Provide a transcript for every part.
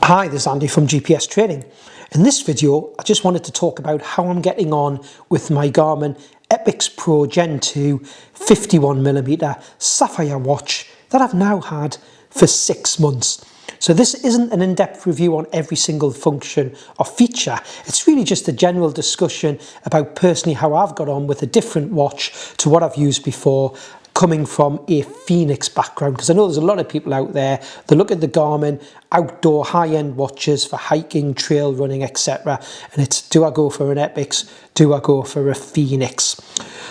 Hi, this is Andy from GPS Training. In this video, I just wanted to talk about how I'm getting on with my Garmin Epix Pro Gen 2 51mm Sapphire watch that I've now had for 6 months. So this isn't an in-depth review on every single function or feature. It's really just a general discussion about personally how I've got on with a different watch to what I've used before, coming from a Fenix background, because I know there's a lot of people out there that look at the Garmin outdoor high-end watches for hiking, trail running, etc. And it's, do I go for an Epix? Do I go for a Fenix?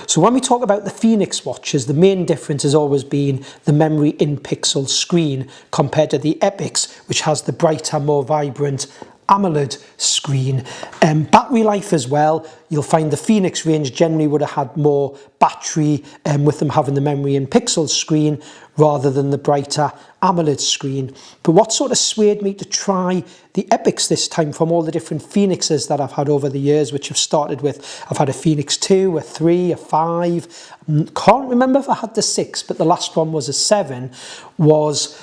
So when we talk about the Fenix watches, the main difference has always been the memory in pixel screen compared to the Epix, which has the brighter, more vibrant AMOLED screen. Battery life as well, you'll find the Fenix range generally would have had more battery with them having the memory in pixel screen rather than the brighter AMOLED screen. But what sort of swayed me to try the Epix this time from all the different Fenixes that I've had over the years, which have started with, I've had a Fenix 2, a 3, a 5, can't remember if I had the 6, but the last one was a 7, was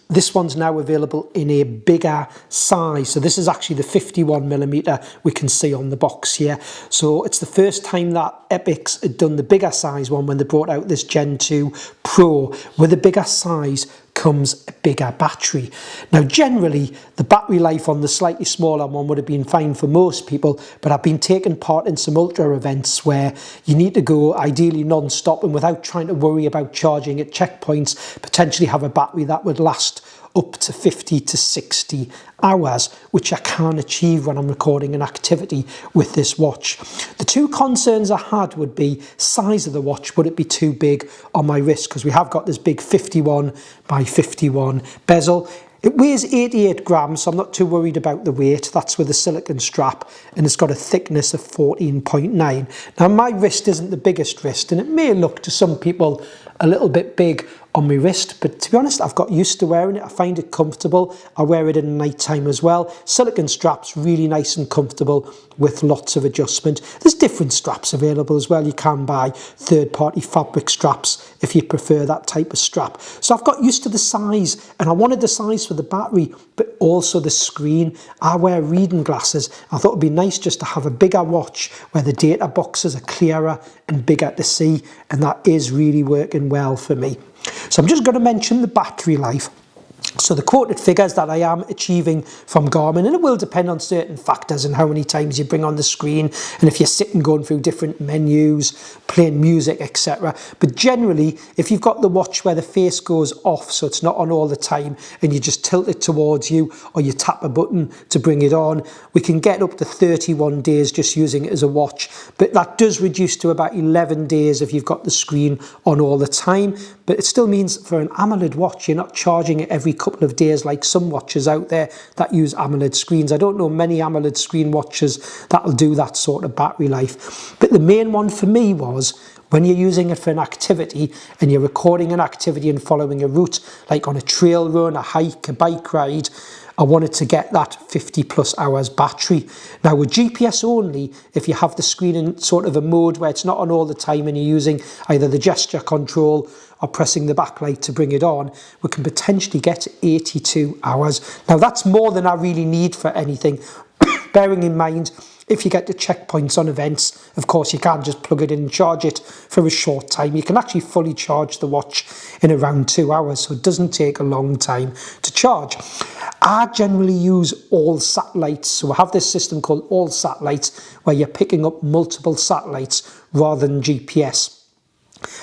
this one's now available in a bigger size. So this is actually the 51mm we can see on the box here. So it's the first time that Epix had done the bigger size one when they brought out this Gen 2 Pro. With a bigger size comes a bigger battery. Now generally the battery life on the slightly smaller one would have been fine for most people, but I've been taking part in some ultra events where you need to go ideally non-stop and without trying to worry about charging at checkpoints, potentially have a battery that would last up to 50 to 60 hours, which I can't achieve when I'm recording an activity with this watch. The two concerns I had would be size of the watch. Would it be too big on my wrist? Because we have got this big 51 by 51 bezel. It weighs 88 grams, so I'm not too worried about the weight. That's with a silicone strap, and it's got a thickness of 14.9. Now, my wrist isn't the biggest wrist, and it may look to some people a little bit big on my wrist, but to be honest, I've got used to wearing it. I find it comfortable. I wear it in the night time as well. Silicone straps, really nice and comfortable with lots of adjustment. There's different straps available as well. You can buy third-party fabric straps if you prefer that type of strap. So I've got used to the size, and I wanted the size for the battery, but also the screen. I wear reading glasses. I thought it'd be nice just to have a bigger watch where the data boxes are clearer and bigger to see, and that is really working well for me. So I'm just going to mention the battery life. So the quoted figures that I am achieving from Garmin, and it will depend on certain factors and how many times you bring on the screen and if you're sitting going through different menus, playing music, etc. But generally, if you've got the watch where the face goes off, so it's not on all the time, and you just tilt it towards you or you tap a button to bring it on, we can get up to 31 days just using it as a watch. But that does reduce to about 11 days if you've got the screen on all the time. But it still means for an AMOLED watch, you're not charging it every couple of days like some watches out there that use AMOLED screens. I don't know many AMOLED screen watches that'll do that sort of battery life. But the main one for me was when you're using it for an activity and you're recording an activity and following a route, like on a trail run, a hike, a bike ride, I wanted to get that 50 plus hours battery. Now with GPS only, if you have the screen in sort of a mode where it's not on all the time and you're using either the gesture control or pressing the backlight to bring it on, we can potentially get 82 hours. Now that's more than I really need for anything. Bearing in mind, if you get to checkpoints on events, of course you can't just plug it in and charge it for a short time. You can actually fully charge the watch in around 2 hours, so it doesn't take a long time to charge. I generally use all satellites, so I have this system called all satellites where you're picking up multiple satellites rather than GPS.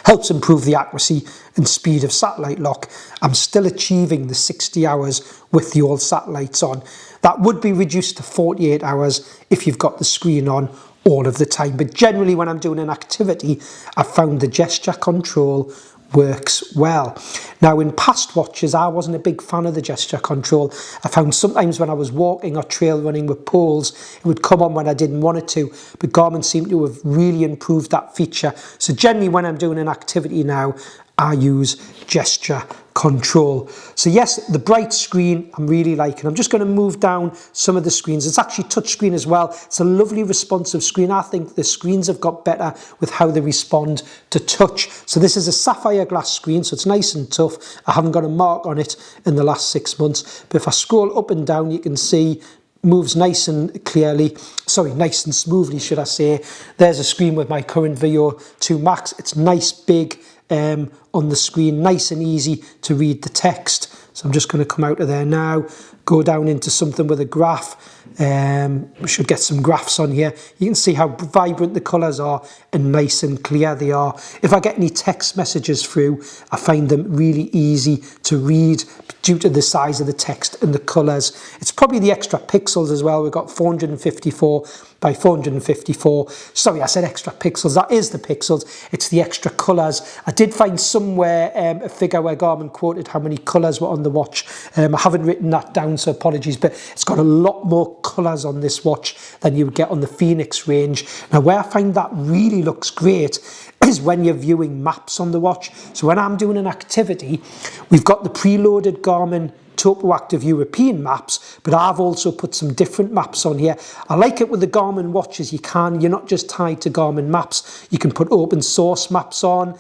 Helps improve the accuracy and speed of satellite lock. I'm still achieving the 60 hours with the all satellites on. That would be reduced to 48 hours if you've got the screen on all of the time. But generally when I'm doing an activity, I've found the gesture control works well. Now in past watches, I wasn't a big fan of the gesture control. I found sometimes when I was walking or trail running with poles, it would come on when I didn't want it to, but Garmin seemed to have really improved that feature. So generally when I'm doing an activity now, I use gesture control. So yes, the bright screen I'm really liking. I'm just going to move down some of the screens. It's actually touchscreen as well. It's a lovely responsive screen. I think the screens have got better with how they respond to touch. So this is a sapphire glass screen, so it's nice and tough. I haven't got a mark on it in the last 6 months, but if I scroll up and down, you can see moves nice and clearly, nice and smoothly, should I say. There's a screen with my current Veo 2 Max. It's nice, big on the screen, nice and easy to read the text. So I'm just going to come out of there now, go down into something with a graph. We should get some graphs on here. You can see how vibrant the colours are and nice and clear they are. If I get any text messages through, I find them really easy to read due to the size of the text and the colours. It's probably the extra pixels as well. We've got 454 by 454. Sorry, I said extra pixels. That is the pixels. It's the extra colours. I did find somewhere a figure where Garmin quoted how many colours were on the watch. I haven't written that down, so apologies, but it's got a lot more colours on this watch than you would get on the Fenix range. Now, where I find that really looks great is when you're viewing maps on the watch. So when I'm doing an activity, we've got the preloaded Garmin Topo Active European maps, but I've also put some different maps on here. I like it with the Garmin watches. You're not just tied to Garmin maps. You can put open source maps on.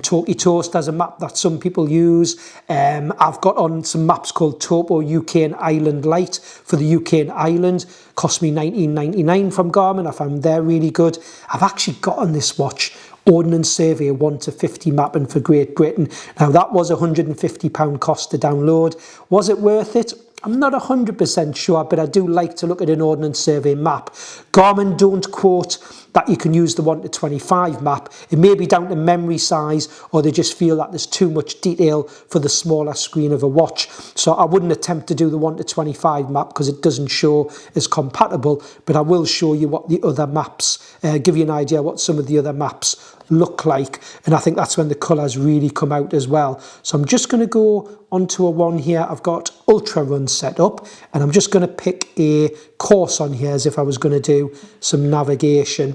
Talkie Toast has a map that some people use. I've got on some maps called Topo UK and Ireland Lite for the UK and Ireland. Cost me $19.99 from Garmin. I found they're really good. I've actually got on this watch Ordnance Survey 1 to 50 mapping for Great Britain. Now that was £150 cost to download. Was it worth it? I'm not 100% sure, but I do like to look at an Ordnance Survey map. Garmin don't quote that you can use the 1 to 25 map. It may be down to memory size, or they just feel that there's too much detail for the smaller screen of a watch. So I wouldn't attempt to do the 1 to 25 map because it doesn't show as compatible, but I will show you what the other maps, give you an idea what some of the other maps look like, and I think that's when the colours really come out as well. So I'm just going to go onto a one here. I've got Ultra Run set up, and I'm just going to pick a course on here as if I was going to do some navigation.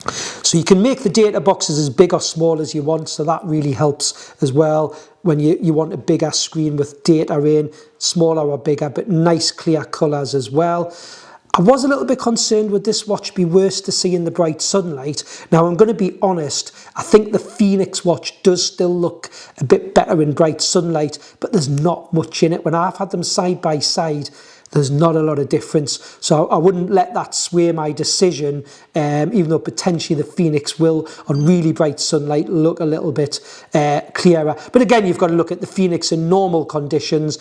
So you can make the data boxes as big or small as you want, so that really helps as well when you want a bigger screen with data in, smaller or bigger, but nice clear colours as well. I was a little bit concerned would this watch be worse to see in the bright sunlight. Now I'm going to be honest, I think the Fenix watch does still look a bit better in bright sunlight, but there's not much in it. When I've had them side by side, there's not a lot of difference, so I wouldn't let that sway my decision, even though potentially the Fenix will, on really bright sunlight, look a little bit clearer. But again, you've got to look at the Fenix in normal conditions,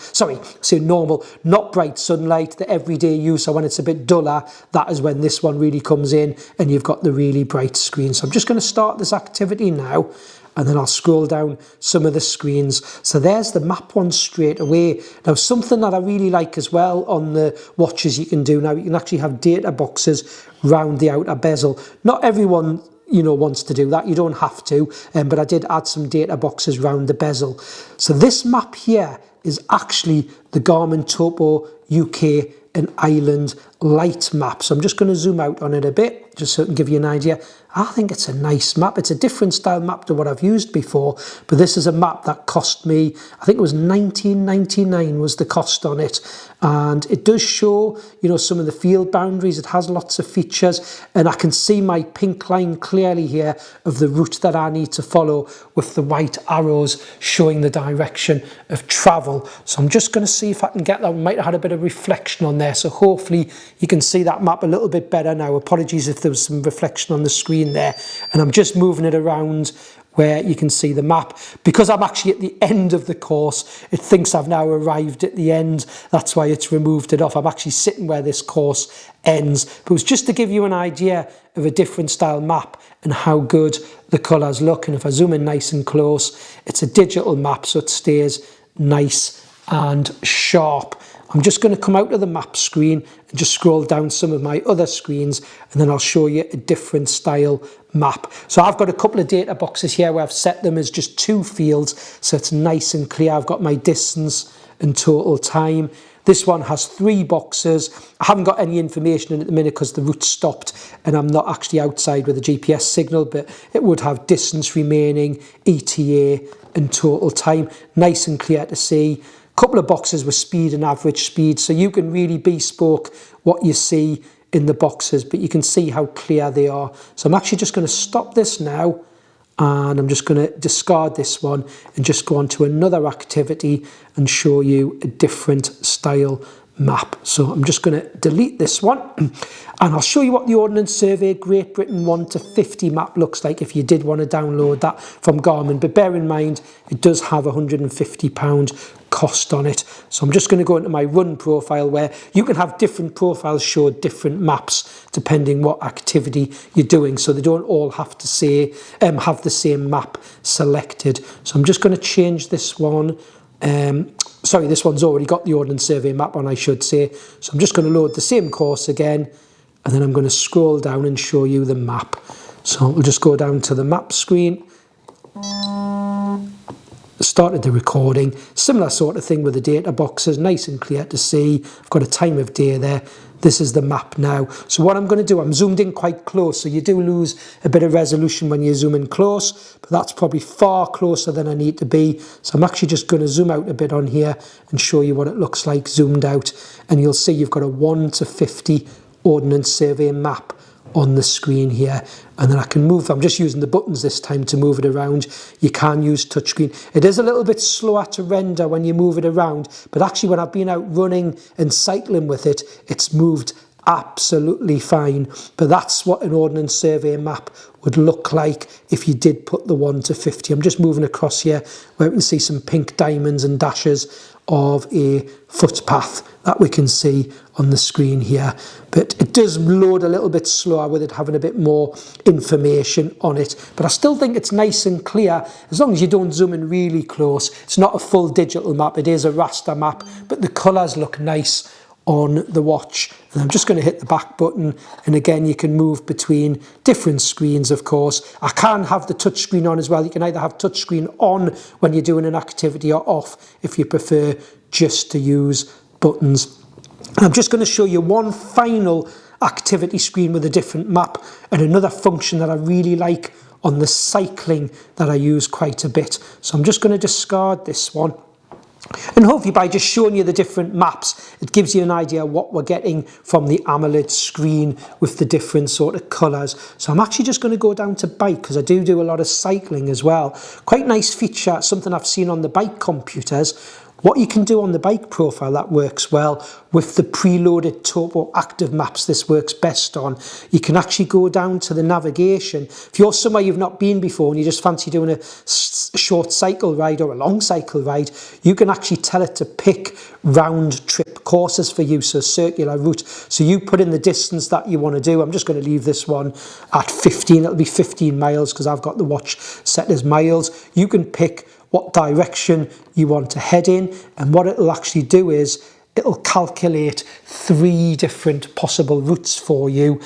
normal, not bright sunlight, the everyday use, so when it's a bit duller, that is when this one really comes in, and you've got the really bright screen. So I'm just going to start this activity now, and then I'll scroll down some of the screens. So there's the map one straight away. Now, something that I really like as well on the watches you can do now, you can actually have data boxes round the outer bezel. Not everyone wants to do that. You don't have to, but I did add some data boxes round the bezel. So this map here is actually the Garmin Topo UK and Ireland Lite map. So I'm just going to zoom out on it a bit, just so I can give you an idea. I think it's a nice map. It's a different style map to what I've used before, but this is a map that cost me, I think it was $19.99 was the cost on it. And it does show, some of the field boundaries. It has lots of features, and I can see my pink line clearly here of the route that I need to follow with the white arrows showing the direction of travel. So I'm just going to see if I can get that. We might have had a bit of reflection on there, so hopefully you can see that map a little bit better now. Apologies if there was some reflection on the screen there, and I'm just moving it around where you can see the map. Because I'm actually at the end of the course, it thinks I've now arrived at the end. That's why it's removed it off. I'm actually sitting where this course ends. But it was just to give you an idea of a different style map and how good the colours look. And if I zoom in nice and close, it's a digital map, so it stays nice and sharp. I'm just going to come out of the map screen and just scroll down some of my other screens, and then I'll show you a different style map. So I've got a couple of data boxes here where I've set them as just 2 fields, so it's nice and clear. I've got my distance and total time. This one has 3 boxes. I haven't got any information in at the minute because the route stopped and I'm not actually outside with a GPS signal, but it would have distance remaining, ETA, and total time. Nice and clear to see. Couple of boxes with speed and average speed, so you can really bespoke what you see in the boxes, but you can see how clear they are. So I'm actually just going to stop this now, and I'm just going to discard this one and just go on to another activity and show you a different style map. So I'm just going to delete this one, and I'll show you what the Ordnance Survey Great Britain 1 to 50 map looks like if you did want to download that from Garmin. But bear in mind, it does have £150 cost on it. So I'm just going to go into my run profile, where you can have different profiles show different maps depending what activity you're doing, so they don't all have to say have the same map selected. So I'm just going to change this one. Sorry, this one's already got the Ordnance Survey map on, I should say. So I'm just going to load the same course again, and then I'm going to scroll down and show you the map. So we'll just go down to the map screen. Started the recording. Similar sort of thing with the data boxes, nice and clear to see. I've got a time of day there. This is the map now. So what I'm going to do, I'm zoomed in quite close, so you do lose a bit of resolution when you zoom in close, but that's probably far closer than I need to be. So I'm actually just going to zoom out a bit on here and show you what it looks like zoomed out, and you'll see you've got a 1 to 50 Ordnance Survey map on the screen here. And then I can move, I'm just using the buttons this time to move it around. You can use touchscreen. It is a little bit slower to render when you move it around, but actually when I've been out running and cycling with it, it's moved absolutely fine. But that's what an Ordnance Survey map would look like if you did put the 1 to 50. I'm just moving across here where we can see some pink diamonds and dashes of a footpath that we can see on the screen here. But it does load a little bit slower with it having a bit more information on it. But I still think it's nice and clear, as long as you don't zoom in really close. It's not a full digital map, it is a raster map, but the colours look nice on the watch. And I'm just going to hit the back button, and again you can move between different screens. Of course, I can have the touch screen on as well. You can either have touch screen on when you're doing an activity or off if you prefer just to use buttons. And I'm just going to show you one final activity screen with a different map, and another function that I really like on the cycling that I use quite a bit. So I'm just going to discard this one. And hopefully by just showing you the different maps, it gives you an idea of what we're getting from the AMOLED screen with the different sort of colours. So I'm actually just going to go down to bike, because I do a lot of cycling as well. Quite nice feature, something I've seen on the bike computers. What you can do on the bike profile that works well with the preloaded topo active maps, this works best on. You can actually go down to the navigation. If you're somewhere you've not been before and you just fancy doing a short cycle ride or a long cycle ride, you can actually tell it to pick round trip courses for you, so circular route. So you put in the distance that you want to do. I'm just going to leave this one at 15. It'll be 15 miles because I've got the watch set as miles. You can pick what direction you want to head in, and what it'll actually do is it'll calculate 3 different possible routes for you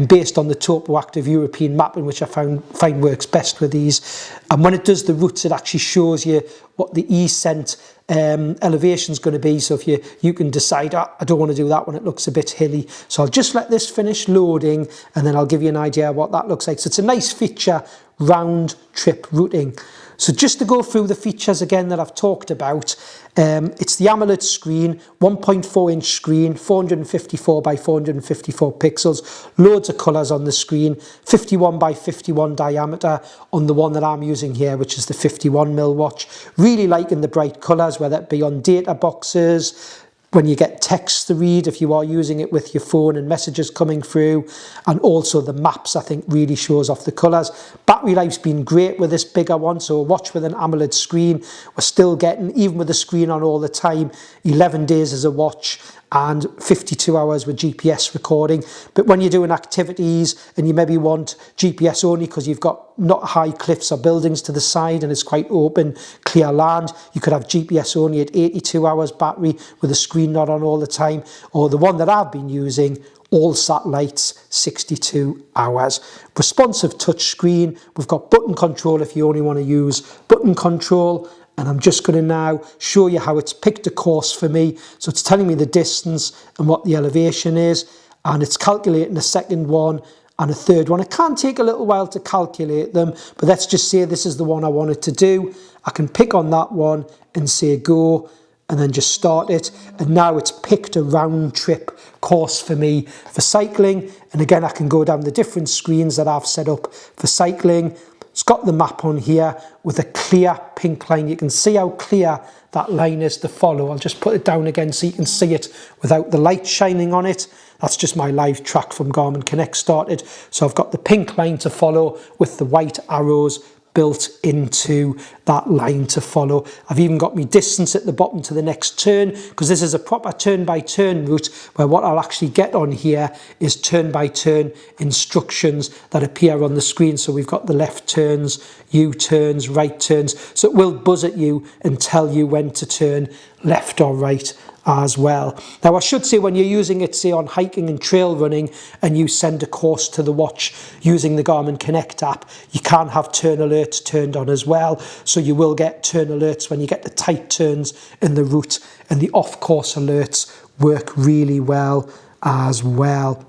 based on the topo active European mapping, which I find works best with these. And when it does the routes, it actually shows you what the e-cent elevation is going to be. So if you can decide, I don't want to do that one, it looks a bit hilly. So I'll just let this finish loading, and then I'll give you an idea of what that looks like. So it's a nice feature, round trip routing. So just to go through the features again that I've talked about, it's the AMOLED screen, 1.4 inch screen, 454 by 454 pixels, loads of colours on the screen, 51 by 51 diameter on the one that I'm using here, which is the 51mm watch. Really liking the bright colours, whether it be on data boxes, when you get text to read, if you are using it with your phone and messages coming through, and also the maps, I think really shows off the colours. Battery life's been great with this bigger one, so a watch with an AMOLED screen, we're still getting, even with the screen on all the time, 11 days as a watch and 52 hours with GPS recording. But when you're doing activities and you maybe want GPS only because you've got not high cliffs or buildings to the side and it's quite open, clear land, you could have GPS only at 82 hours battery with the screen not on all the time. Or the one that I've been using, all satellites, 62 hours. Responsive touch screen. We've got button control if you only want to use button control. And I'm just going to now show you how it's picked a course for me. So it's telling me the distance and what the elevation is, and it's calculating the second one and a third one. It can take a little while to calculate them, but let's just say this is the one I wanted to do. I can pick on that one and say go, and then just start it. And now it's picked a round trip course for me for cycling. And again, I can go down the different screens that I've set up for cycling. It's got the map on here with a clear pink line. You can see how clear that line is to follow. I'll just put it down again so you can see it without the light shining on it. That's just my live track from Garmin Connect started. So I've got the pink line to follow with the white arrows built into that line to follow. I've even got my distance at the bottom to the next turn, because this is a proper turn-by-turn route where what I'll actually get on here is turn-by-turn instructions that appear on the screen. So we've got the left turns, U-turns, right turns. So it will buzz at you and tell you when to turn left or right as well. Now I should say, when you're using it, say on hiking and trail running, and you send a course to the watch using the Garmin Connect app, you can have turn alerts turned on as well. So you will get turn alerts when you get the tight turns in the route, and the off-course alerts work really well as well.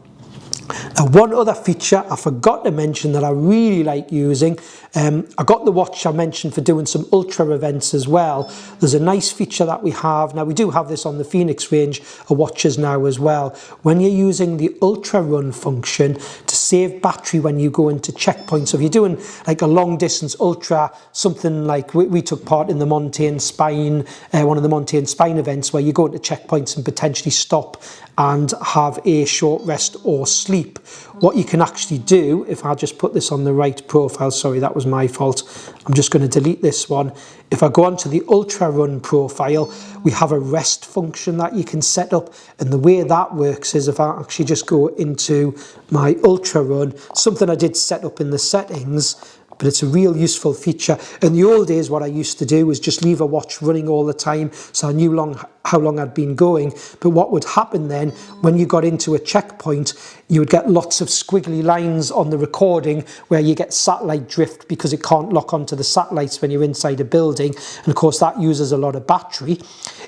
Now, one other feature I forgot to mention that I really like using, I got the watch I mentioned for doing some ultra events as well. There's a nice feature that we have. Now, we do have this on the Fenix range of watches now as well. When you're using the ultra run function to save battery when you go into checkpoints, so if you're doing like a long distance ultra, something like we took part in the Montane Spine, one of the Montane Spine events, where you go into checkpoints and potentially stop and have a short rest or sleep. What you can actually do, if I just put this on the right profile, sorry, that was my fault. I'm just going to delete this one. If I go onto the Ultra Run profile, we have a rest function that you can set up. And the way that works is, if I actually just go into my Ultra Run, something I did set up in the settings, but it's a real useful feature. In the old days, what I used to do was just leave a watch running all the time, so I knew how long I'd been going. But what would happen then, when you got into a checkpoint, you would get lots of squiggly lines on the recording where you get satellite drift, because it can't lock onto the satellites when you're inside a building. And of course, that uses a lot of battery.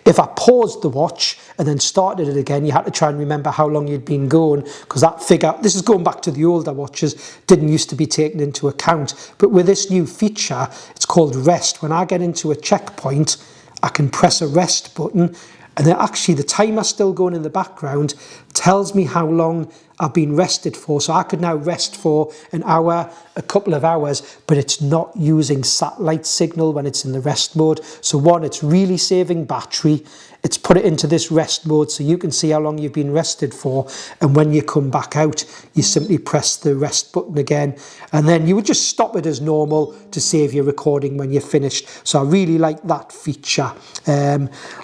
If I paused the watch and then started it again, you had to try and remember how long you'd been going, because that figure, this is going back to the older watches, didn't used to be taken into account. But with this new feature, it's called rest. When I get into a checkpoint, I can press a rest button, and then actually the timer still going in the background tells me how long I've been rested for. So I could now rest for an hour, a couple of hours, but it's not using satellite signal when it's in the rest mode. So one, it's really saving battery. It's put it into this rest mode so you can see how long you've been rested for. And when you come back out, you simply press the rest button again. And then you would just stop it as normal to save your recording when you're finished. So I really like that feature.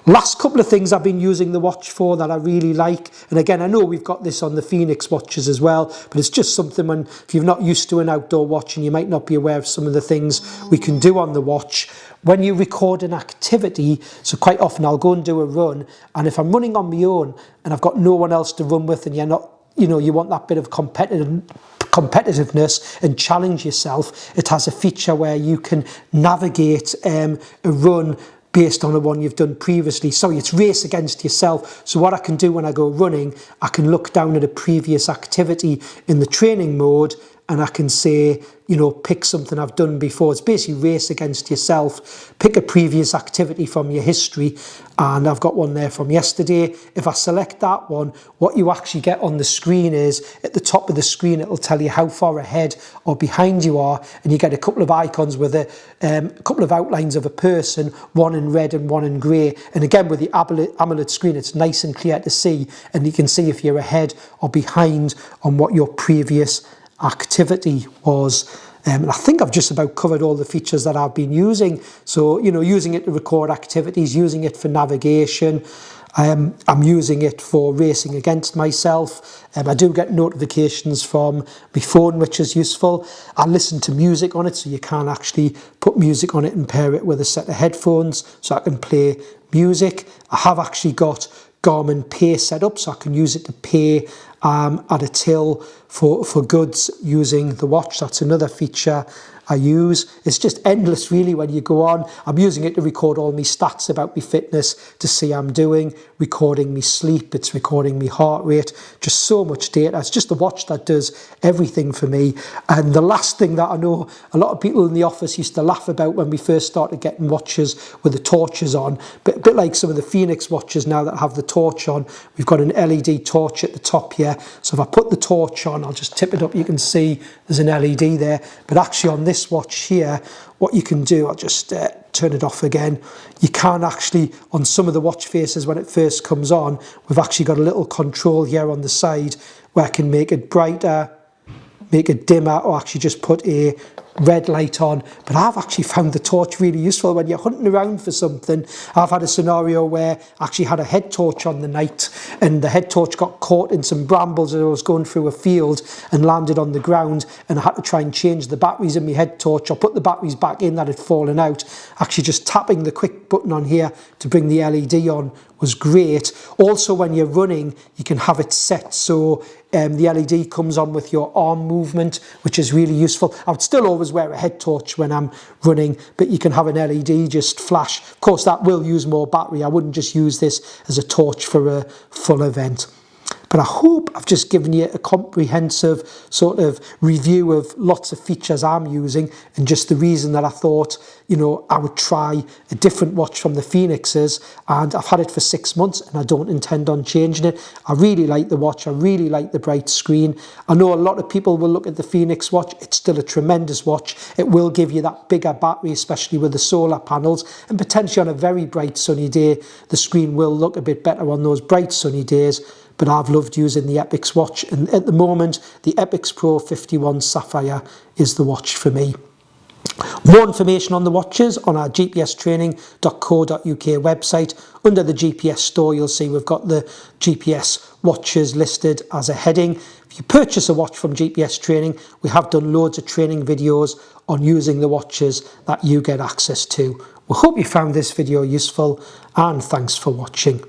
Last couple of things I've been using the watch for that I really like. And again, I know we've got this on the Fenix watches as well, but it's just something if you're not used to an outdoor watch and you might not be aware of some of the things we can do on the watch. When you record an activity, so quite often I'll go and do a run, and if I'm running on my own and I've got no one else to run with, and you're not, you want that bit of competitiveness and challenge yourself, it has a feature where you can navigate a run based on the one you've done previously. Sorry, it's race against yourself. So what I can do when I go running, I can look down at a previous activity in the training mode, and I can say, pick something I've done before. It's basically race against yourself. Pick a previous activity from your history, and I've got one there from yesterday. If I select that one, what you actually get on the screen is, at the top of the screen, it'll tell you how far ahead or behind you are, and you get a couple of icons with a couple of outlines of a person, one in red and one in grey. And again, with the AMOLED screen, it's nice and clear to see, and you can see if you're ahead or behind on what your previous activity was. And I think I've just about covered all the features that I've been using. So, using it to record activities, using it for navigation. I'm using it for racing against myself. I do get notifications from my phone, which is useful. I listen to music on it, so you can actually put music on it and pair it with a set of headphones, so I can play music. I have actually got Garmin Pay set up, so I can use it to pay at a till for goods using the watch. That's another feature I use. It's just endless really when you go on. I'm using it to record all my stats about my fitness, to see how I'm doing, recording me sleep, it's recording me heart rate, just so much data. It's just a watch that does everything for me. And the last thing that I know a lot of people in the office used to laugh about when we first started getting watches with the torches on, but a bit like some of the Fenix watches now that have the torch on. We've got an LED torch at the top here, so if I put the torch on, I'll just tip it up, you can see there's an LED there. But actually on this watch here, what you can do, I'll just turn it off again, you can actually, on some of the watch faces when it first comes on, we've actually got a little control here on the side where I can make it brighter, make it dimmer, or actually just put a red light on. But I've actually found the torch really useful when you're hunting around for something. I've had a scenario where I actually had a head torch on the night, and the head torch got caught in some brambles as I was going through a field and landed on the ground, and I had to try and change the batteries in my head torch, or put the batteries back in that had fallen out. Actually just tapping the quick button on here to bring the LED on was great. Also when you're running, you can have it set so the LED comes on with your arm movement, which is really useful. I would still always wear a head torch when I'm running, but you can have an LED just flash. Of course, that will use more battery. I wouldn't just use this as a torch for a full event. But I hope I've just given you a comprehensive sort of review of lots of features I'm using, and just the reason that I thought, you know, I would try a different watch from the Fenixes. And I've had it for 6 months and I don't intend on changing it. I really like the watch. I really like the bright screen. I know a lot of people will look at the Fenix watch. It's still a tremendous watch. It will give you that bigger battery, especially with the solar panels, and potentially on a very bright sunny day, the screen will look a bit better on those bright sunny days. But I've loved using the Epix watch, and at the moment the Epix Pro 51 Sapphire is the watch for me. More information on the watches on our gpstraining.co.uk website. Under the GPS store you'll see we've got the GPS watches listed as a heading. If you purchase a watch from GPS Training, we have done loads of training videos on using the watches that you get access to. We hope you found this video useful, and thanks for watching.